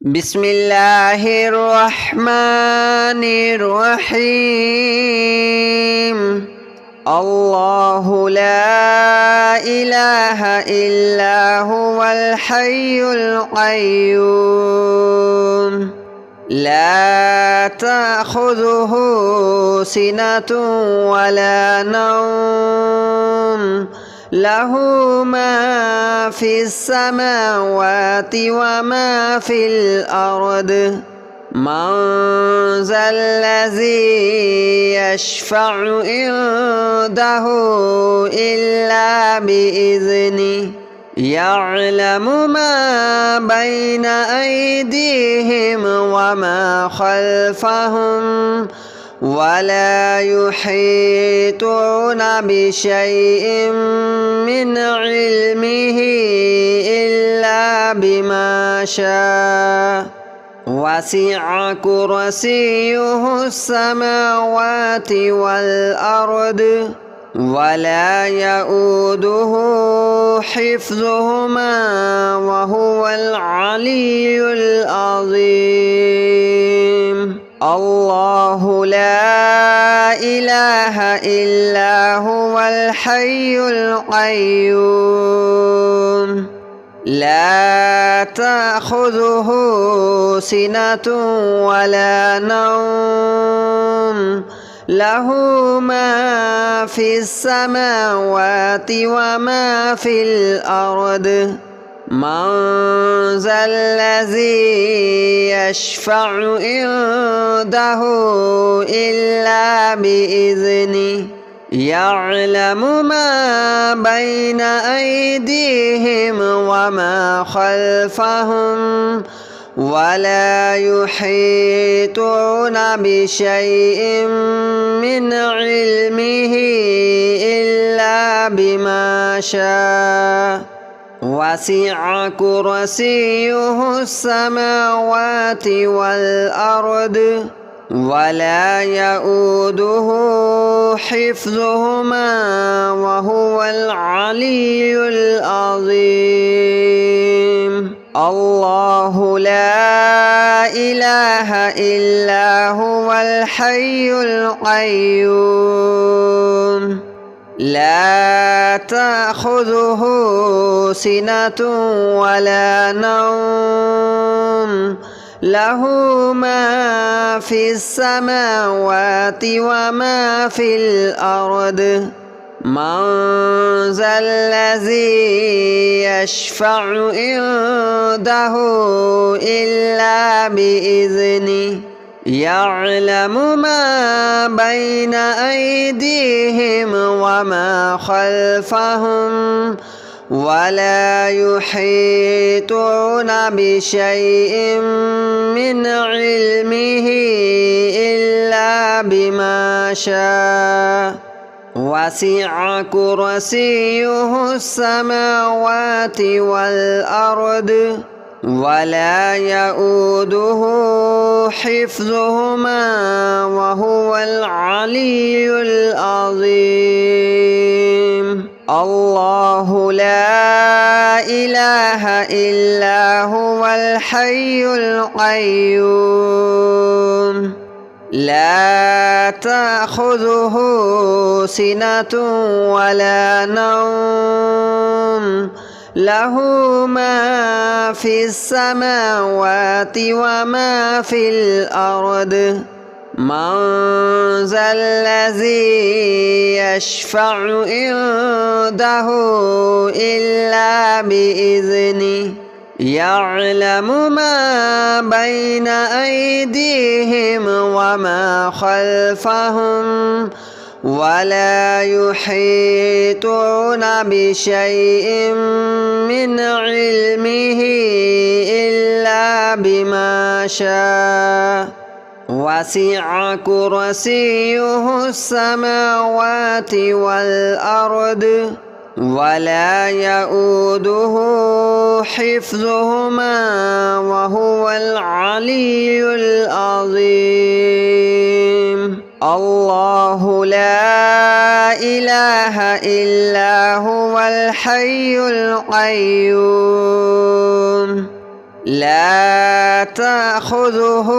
بسم الله الرحمن الرحيم. الله لا إله إلا هو الحي القيوم لا تأخذه سنة ولا نوم له ما في السماوات وما في الأرض من ذا الذي يشفع عنده إلا بإذنه يعلم ما بين أيديهم وما خلفهم ولا يحيطون بشيء من علمه إلا بما شاء وسع كرسيه السماوات والأرض ولا يؤوده حفظهما وهو العلي العظيم. الله لا إله إلا هو الحي القيوم لا تأخذه سنة ولا نوم له ما في السماوات وما في الأرض من ذا الذي يشفع عنده إلا بإذنه يعلم ما بين أيديهم وما خلفهم ولا يحيطون بشيء من علمه إلا بما شاء وسع كرسيه السماوات والأرض ولا يؤوده حفظهما وهو العلي العظيم. الله لا إله إلا هو الحي القيوم لا تأخذه سنة ولا نوم له ما في السماوات وما في الأرض من ذا الذي يشفع عنده إلا بإذنه يعلم ما بين أيديهم وما خلفهم ولا يحيطون بشيء من علمه إلا بما شاء وسع كرسيه السماوات والأرض ولا يؤوده حفظهما وهو العلي العظيم. الله لا إله إلا هو الحي القيوم لا تأخذه سنة ولا نوم له ما في السماوات وما في الأرض من ذا الذي يشفع عنده إلا بإذنه يعلم ما بين أيديهم وما خلفهم ولا يحيطون بشيء من علمه إلا بما شاء وسع كرسيه السماوات والأرض ولا يؤوده حفظهما وهو العلي العظيم. الله لا إله إلا هو الحي القيوم لا تأخذه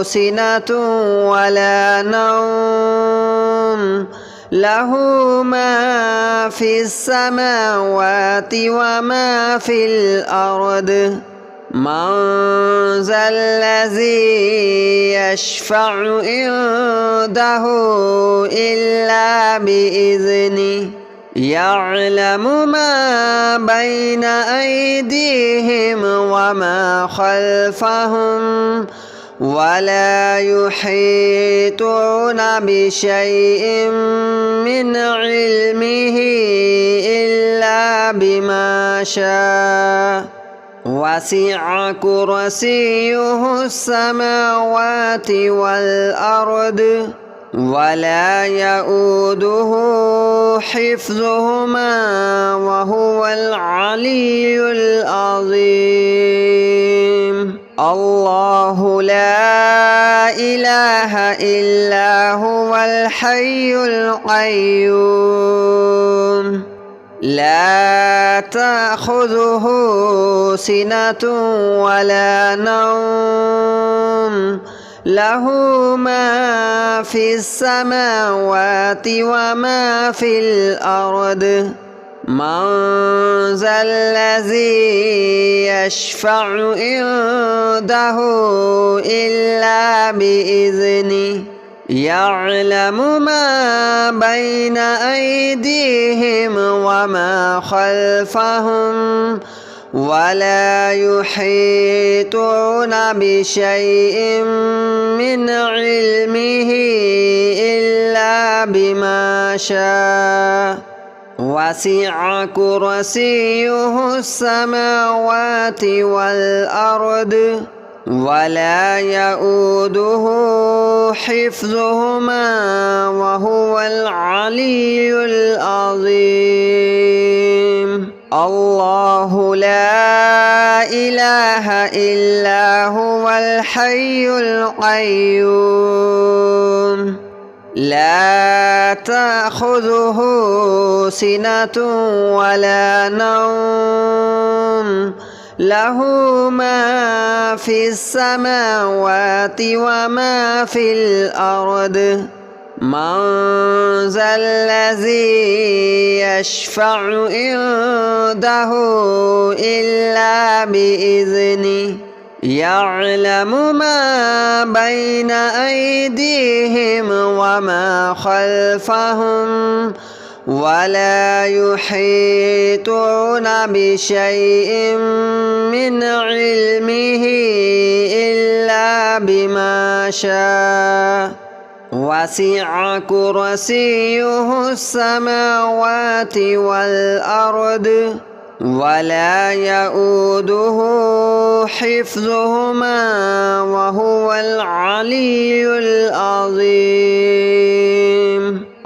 سنة ولا نوم له ما في السماوات وما في الأرض من ذا الذي يشفع عنده إلا بإذنه يعلم ما بين أيديهم وما خلفهم ولا يحيطون بشيء من علمه إلا بما شاء وسع كرسيه السماوات والأرض ولا يؤوده حفظهما وهو العلي العظيم الله لا إله إلا هو الحي القيوم لا تأخذه سنة ولا نوم له ما في السماوات وما في الأرض من ذا الذي يشفع عنده إلا بإذنه يعلم ما بين أيديهم وما خلفهم ولا يحيطون بشيء من علمه إلا بما شاء وسع كرسيه السماوات والأرض ولا يؤوده حفظهما وهو العلي العظيم الله لا إله إلا هو الحي القيوم لا تأخذه سنة ولا نوم له ما في السماوات وما في الأرض من ذا الذي يشفع عنده إلا بإذنه يعلم ما بين أيديهم وما خلفهم ولا يحيطون بشيء من علمه إلا بما شاء وسع كرسيه السماوات والأرض ولا يؤوده حفظهما وهو العلي العظيم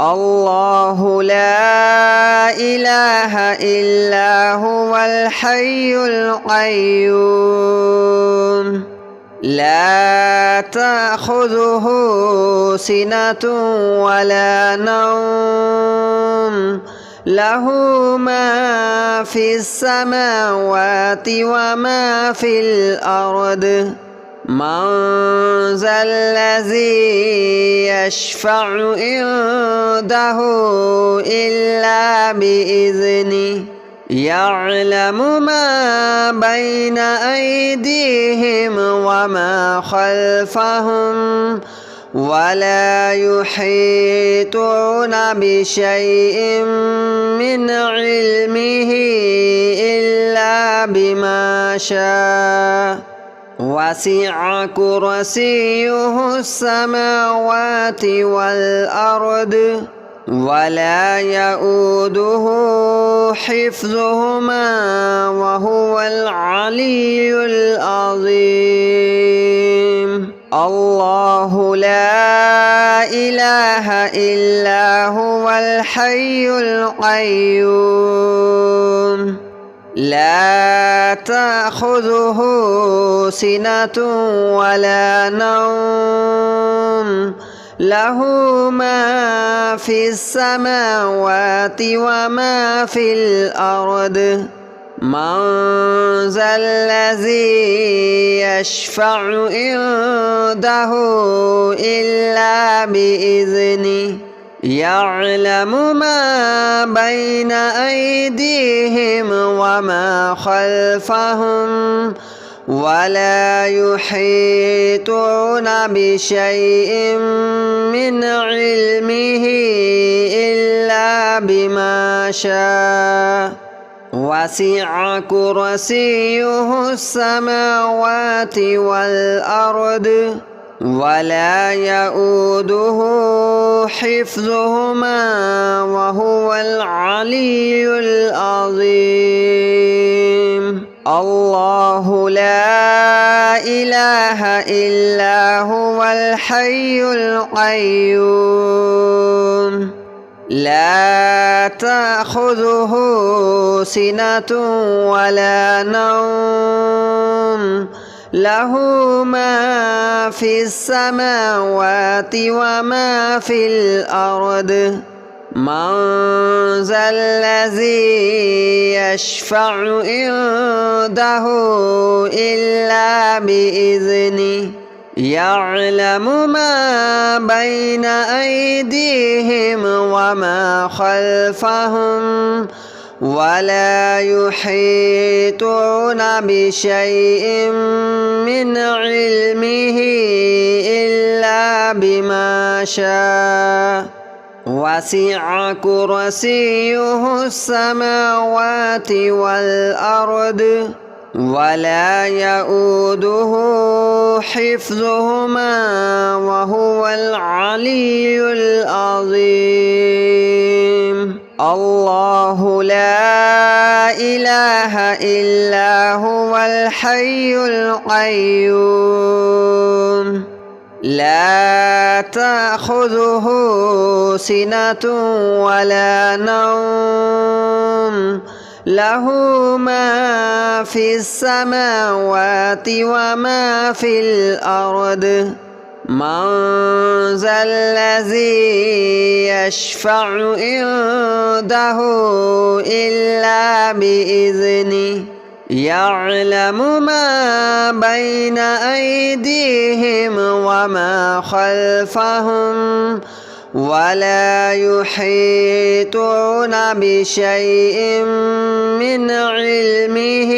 الله لا إله إلا هو الحي القيوم لا تأخذه سنة ولا نوم له ما في السماوات وما في الأرض من ذا الذي يشفع عنده إلا بإذنه يعلم ما بين أيديهم وما خلفهم ولا يحيطون بشيء من علمه إلا بما شاء وسع كرسيه السماوات والأرض ولا يؤوده حفظهما وهو العلي العظيم الله لا إله إلا هو الحي القيوم لا تأخذه سنة ولا نوم له ما في السماوات وما في الأرض من ذا الذي يشفع عنده إلا بإذنه يعلم ما بين أيديهم وما خلفهم ولا يحيطون بشيء من علمه إلا بما شاء وسع كرسيه السماوات والأرض ولا يؤوده حفظهما وهو العلي العظيم. الله لا إله إلا هو الحي القيوم لا تأخذه سنة ولا نوم له ما في السماوات وما في الأرض من ذا الذي يشفع عنده إلا بإذنه يعلم ما بين أيديهم وما خلفهم ولا يحيطون بشيء من علمه إلا بما شاء وسع كرسيه السماوات والأرض ولا يؤوده حفظهما وهو العلي العظيم. الله لا إله إلا هو الحي القيوم لا تأخذه سنة ولا نوم له ما في السماوات وما في الأرض من ذا الذي يشفع عنده إلا بإذنه يعلم ما بين أيديهم وما خلفهم ولا يحيطون بشيء من علمه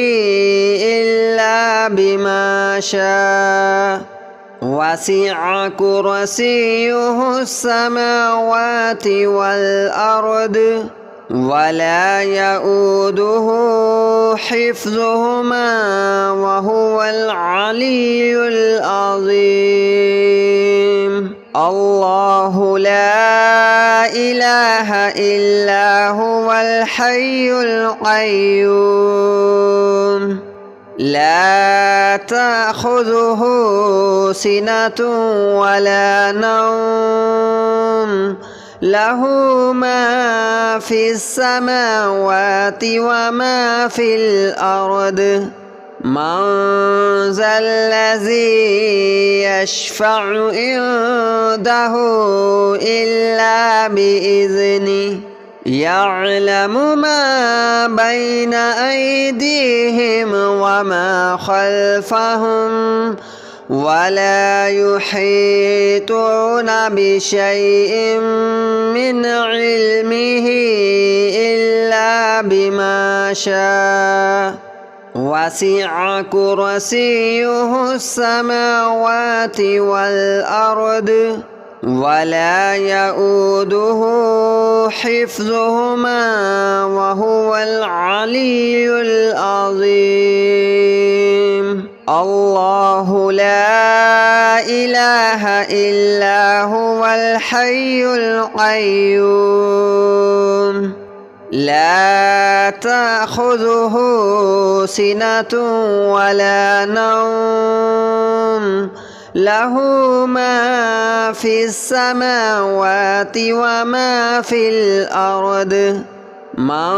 إلا بما شاء وسع كرسيه السماوات والأرض ولا يؤوده حفظهما وهو العلي العظيم. الله لا إله إلا هو الحي القيوم لا تأخذه سنة ولا نوم له ما في السماوات وما في الأرض من ذا الذي يشفع عنده إلا بإذنه يعلم ما بين أيديهم وما خلفهم ولا يحيطون بشيء من علمه إلا بما شاء وسع كرسيه السماوات والأرض ولا يؤوده حفظهما وهو العلي العظيم. الله لا إله إلا هو الحي القيوم لا تأخذه سنة ولا نوم له ما في السماوات وما في الأرض من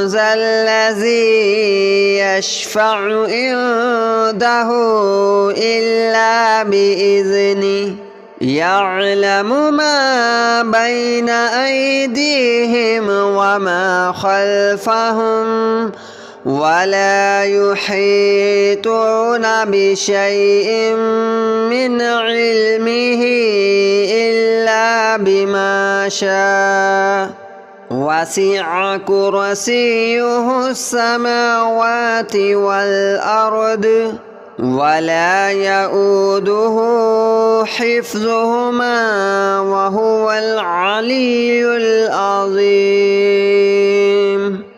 ذا الذي يشفع عنده إلا بإذنه يعلم ما بين أيديهم وما خلفهم ولا يحيطون بشيء من علمه إلا بما شاء وسع كرسيه السماوات والأرض ولا يؤوده حفظهما وهو العلي العظيم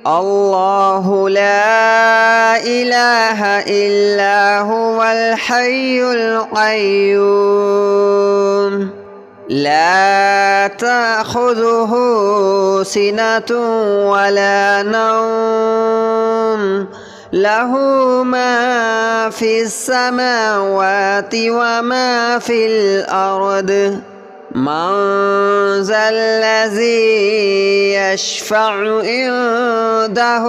الله لا إله إلا هو الحي القيوم لا تأخذه سنة ولا نوم له ما في السماوات وما في الأرض من ذا الذي يشفع عنده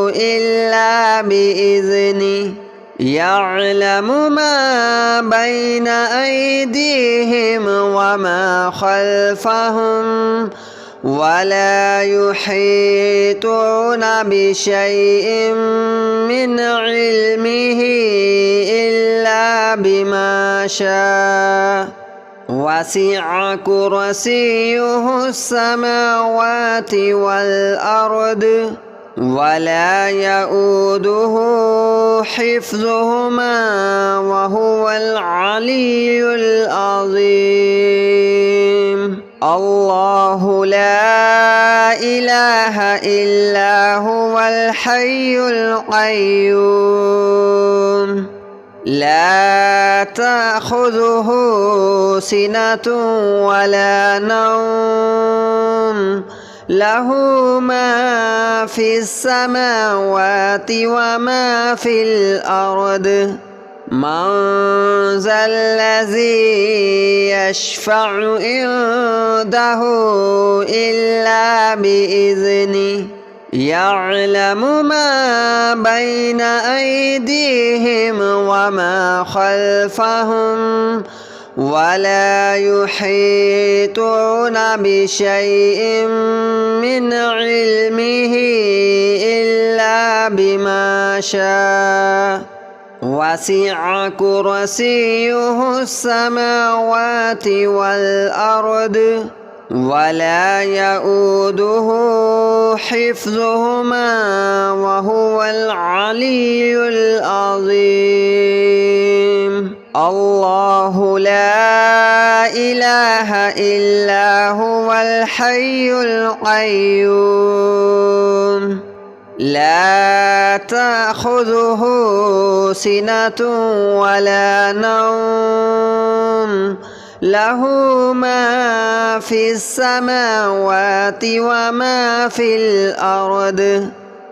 إلا بإذنه يعلم ما بين أيديهم وما خلفهم ولا يحيطون بشيء من علمه إلا بما شاء وسع كرسيه السماوات والأرض ولا يؤوده حفظهما وهو العلي العظيم الله لا إله إلا هو الحي القيوم لا تأخذه سنة ولا نوم له ما في السماوات وما في الأرض من ذا الذي يشفع عنده إلا بإذنه يعلم ما بين أيديهم وما خلفهم ولا يحيطون بشيء من علمه إلا بما شاء وسع كرسيه السماوات والأرض ولا يؤوده حفظهما وهو العلي العظيم الله لا إله إلا هو الحي القيوم لا تأخذه سنة ولا نوم له ما في السماوات وما في الأرض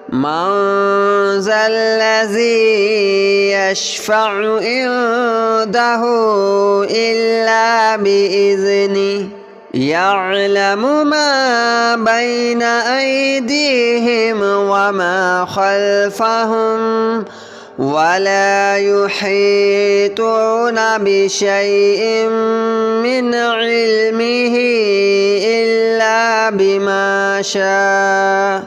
من ذا الذي يشفع عنده إلا بإذنه يعلم ما بين أيديهم وما خلفهم ولا يحيطون بشيء من علمه إلا بما شاء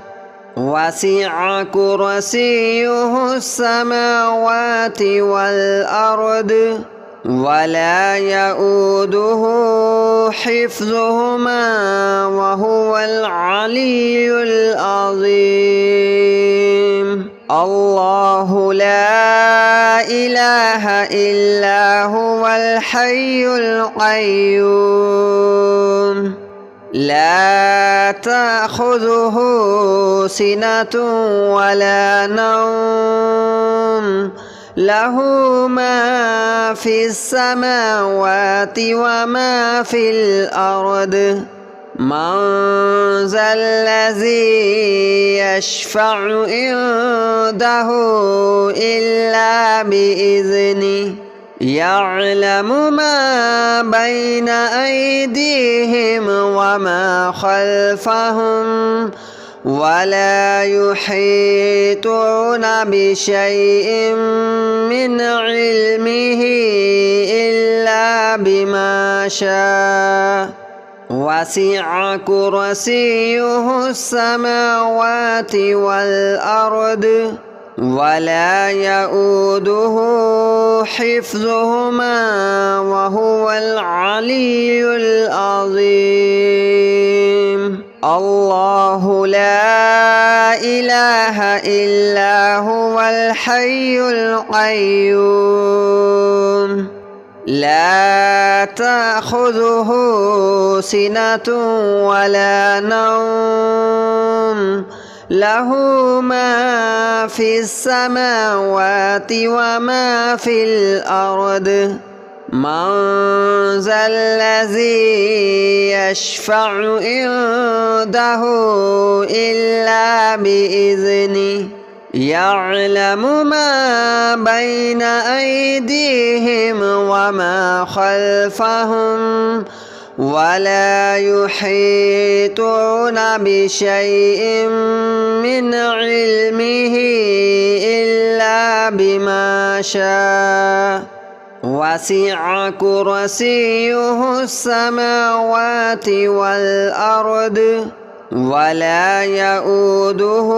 وسع كرسيه السماوات والأرض ولا يؤوده حفظهما وهو العلي العظيم الله لا إله إلا هو الحي القيوم لا تأخذه سنة ولا نوم له ما في السماوات وما في الأرض من ذا الذي يشفع عنده إلا بإذنه يعلم ما بين أيديهم وما خلفهم ولا يحيطون بشيء من علمه إلا بما شاء وسع كرسيه السماوات والأرض ولا يؤوده حفظهما وهو العلي العظيم الله لا إله إلا هو الحي القيوم لا تأخذه سنة ولا نوم له ما في السماوات وما في الأرض من ذا الذي يشفع عنده إلا بإذنه يعلم ما بين أيديهم وما خلفهم ولا يحيطون بشيء من علمه إلا بما شاء وسع كرسيه السماوات والأرض ولا يؤوده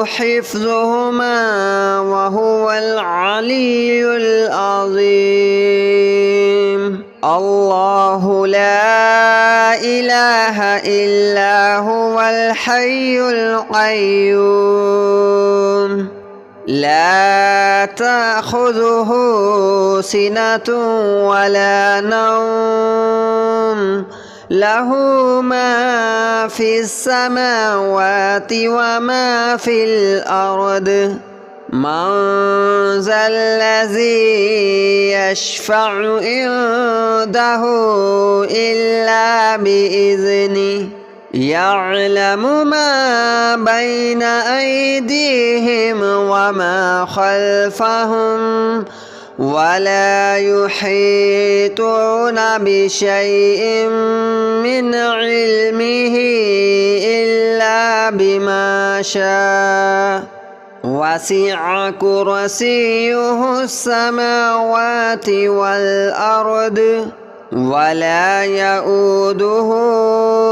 حفظهما وهو العلي العظيم الله لا إله إلا هو الحي القيوم لا تأخذه سنة ولا نوم له ما في السماوات وما في الأرض من ذا الذي يشفع عنده إلا بإذنه يعلم ما بين أيديهم وما خلفهم ولا يحيطون بشيء من علمه إلا بما شاء وسع كرسيه السماوات والأرض ولا يؤوده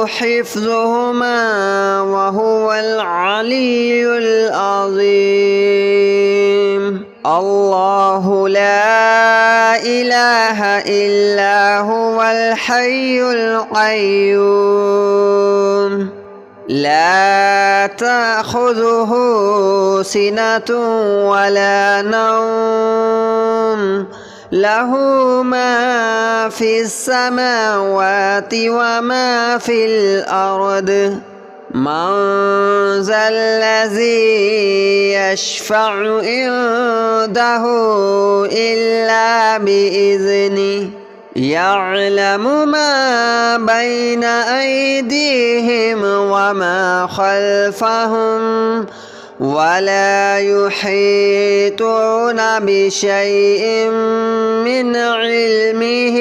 حفظهما وهو العلي العظيم الله لا إله إلا هو الحي القيوم لا تأخذه سنة ولا نوم له ما في السماوات وما في الأرض من ذا الذي يشفع عنده إلا بإذنه يعلم ما بين أيديهم وما خلفهم ولا يحيطون بشيء من علمه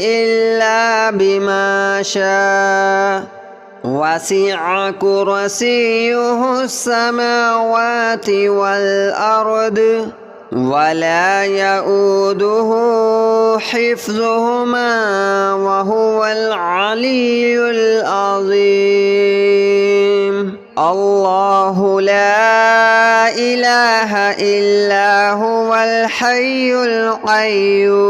إلا بما شاء وسع كرسيه السماوات والأرض ولا يؤوده حفظهما وهو العلي العظيم الله لا إله إلا هو الحي القيوم